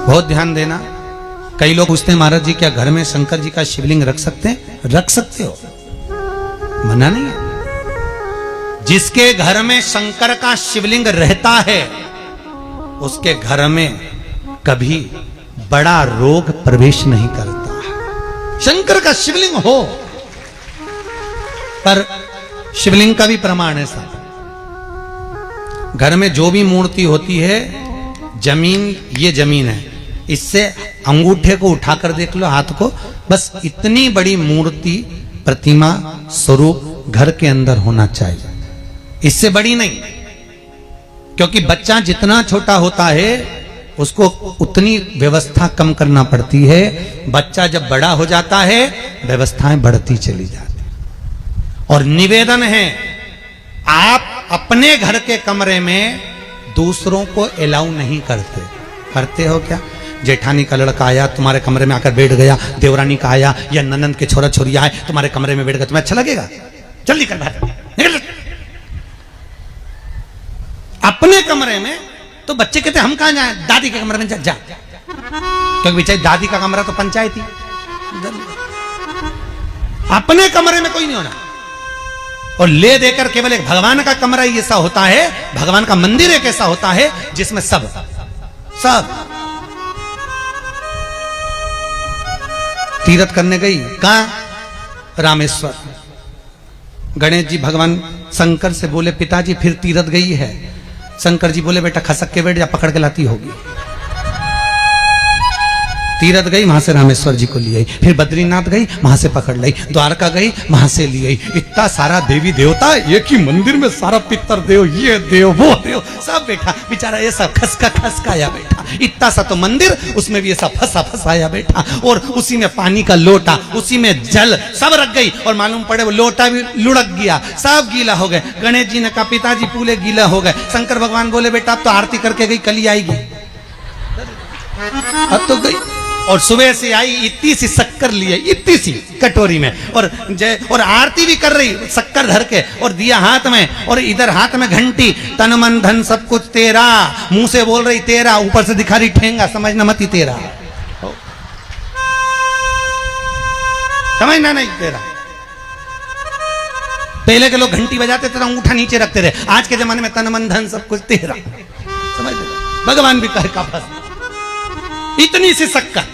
बहुत ध्यान देना। कई लोग पूछते हैं महाराज जी क्या घर में शंकर जी का शिवलिंग रख सकते हैं? रख सकते हो, मना नहीं है। जिसके घर में शंकर का शिवलिंग रहता है उसके घर में कभी बड़ा रोग प्रवेश नहीं करता। शंकर का शिवलिंग हो, पर शिवलिंग का भी प्रमाण है साहब। घर में जो भी मूर्ति होती है, जमीन ये जमीन है, इससे अंगूठे को उठाकर देख लो, हाथ को, बस इतनी बड़ी मूर्ति प्रतिमा स्वरूप घर के अंदर होना चाहिए, इससे बड़ी नहीं। क्योंकि बच्चा जितना छोटा होता है उसको उतनी व्यवस्था कम करना पड़ती है। बच्चा जब बड़ा हो जाता है व्यवस्थाएं बढ़ती चली जाती। और निवेदन है, आप अपने घर के कमरे में दूसरों को अलाउ नहीं करते। करते हो क्या? जेठानी का लड़का आया तुम्हारे कमरे में आकर बैठ गया, देवरानी का आया या ननंद के छोरा छोरी आए तुम्हारे कमरे में बैठ गया, तुम्हें अच्छा लगेगा? जल्दी कर बाहर निकल। अपने कमरे में तो बच्चे कहते हम कहां जाएं? दादी के कमरे में जा, क्योंकि बेचारी दादी का कमरा तो पंचायती। अपने कमरे में कोई नहीं होना। और ले देकर केवल एक भगवान का कमरा ही ऐसा होता है, भगवान का मंदिर एक ऐसा होता है जिसमें सब तीर्थ करने गई। कहां? रामेश्वर। गणेश जी भगवान शंकर से बोले पिताजी फिर तीर्थ गई है। शंकर जी बोले बेटा खसक के बैठ जा, पकड़ के लाती होगी। तीरथ गई, वहां से रामेश्वर जी को ले आई। फिर बद्रीनाथ गई, वहां से पकड़ लाई। द्वारका गई, वहां से ले आई। इतना सारा देवी देवता एक ही मंदिर में, सारा पितर देव, ये देव वो देव सब बैठा। बेचारा ये सब खसकाया बैठा। इतना सा तो मंदिर, उसमें भी ऐसा फंसाया बैठा। और उसी में पानी का लोटा, उसी में जल सब रख गई। और मालूम पड़े वो लोटा भी लुढ़क गया, सब गीला हो गए। गणेश जी ने कहा पिताजी पूरे गीला हो गए। शंकर भगवान बोले बेटा अब तो आरती करके गई, कल ही आएगी। अब तो गई। और सुबह से आई, इतनी सी शक्कर लिए, इतनी सी कटोरी में, और आरती भी कर रही शक्कर धर के, और दिया हाथ में, और इधर हाथ में घंटी, तन मन धन सब कुछ तेरा। मुंह से बोल रही तेरा, ऊपर से दिखा रही ठेंगा, समझना मत ही तेरा, समझना नहीं तेरा। पहले के लोग घंटी बजाते थे, अंगूठा नीचे रखते थे। आज के जमाने में तन मन धन सब कुछ तेरा, समझ। भगवान भी कहे का फंस इतनी सी शक्कर,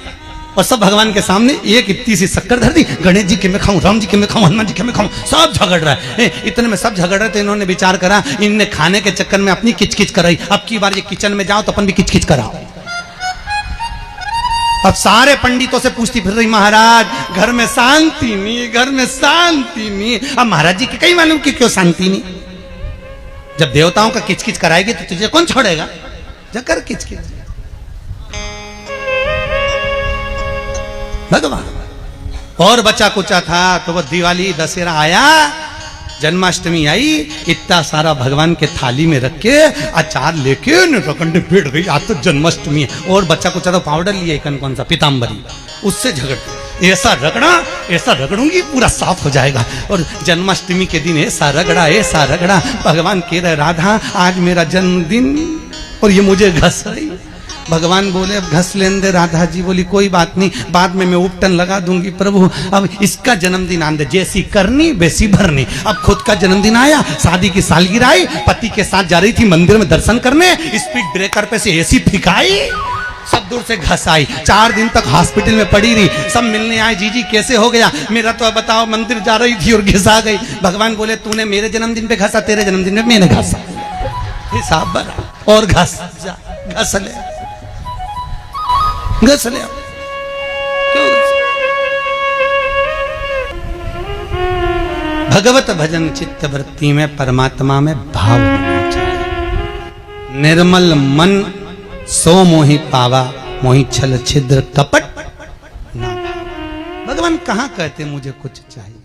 और सब भगवान के सामने एक इतनी सी शक्कर धर दी। गणेश जी के मैं खाऊं, राम जी के मैं खाऊं, हनुमान जी के मैं खाऊं, सब झगड़ रहा है। इतने में सब झगड़ रहे थे। इन्होंने विचार करा, इनने खाने के चक्कर में अपनी किचकिच कराई। अब की बार ये किचन में जाओ तो अपन भी किचकिच कराओ। अब सारे पंडितों से पूछती फिर रही महाराज घर में शांति नहीं, घर में शांति नहीं। अब महाराज जी के कहीं मालूम कि क्यों शांति नहीं। जब देवताओं का किचकिच कराएगी तो तुझे कौन छोड़ेगा? जकर किचकिच भगवान। और बचा कुचा था तो वो दिवाली दशहरा आया, जन्माष्टमी आई, इतना सारा भगवान के थाली में रख के अचार लेके रकंडे बैठ गई। आज तो जन्माष्टमी है। और बच्चा कुचा तो पाउडर लिया कौन सा पीताम्बरी, उससे झगड़ ऐसा रगड़ूंगी पूरा साफ हो जाएगा। और जन्माष्टमी के दिन ऐसा रगड़ा। भगवान कह रहे राधा आज मेरा जन्मदिन और ये मुझे घस रही। भगवान बोले अब घस लेने दे। राधा जी बोली कोई बात नहीं, बाद में मैं उपटन लगा दूंगी प्रभु। अब इसका जन्मदिन आने दे, जैसी करनी वैसी भरनी। अब खुद का जन्मदिन आया, शादी की सालगिरह आई, पति के साथ जा रही थी मंदिर में दर्शन करने, स्पीड ब्रेकर पे से ऐसी फिकाई, सब दूर से घस आई। 4 दिन तक हॉस्पिटल में पड़ी रही। सब मिलने आए, जीजी कैसे हो गया? मेरा तो बताओ मंदिर जा रही थी और घिसा गई। भगवान बोले तूने मेरे जन्मदिन पे घसा, तेरे जन्मदिन में मैंने घसा, हिसाब बना। और घस ले भगवत भजन चित्त वृत्ति में परमात्मा में भाव होना चाहिए। निर्मल मन सो मोहि पावा, मोहि छल छिद्र कपट ना। भगवान कहां कहते मुझे कुछ चाहिए।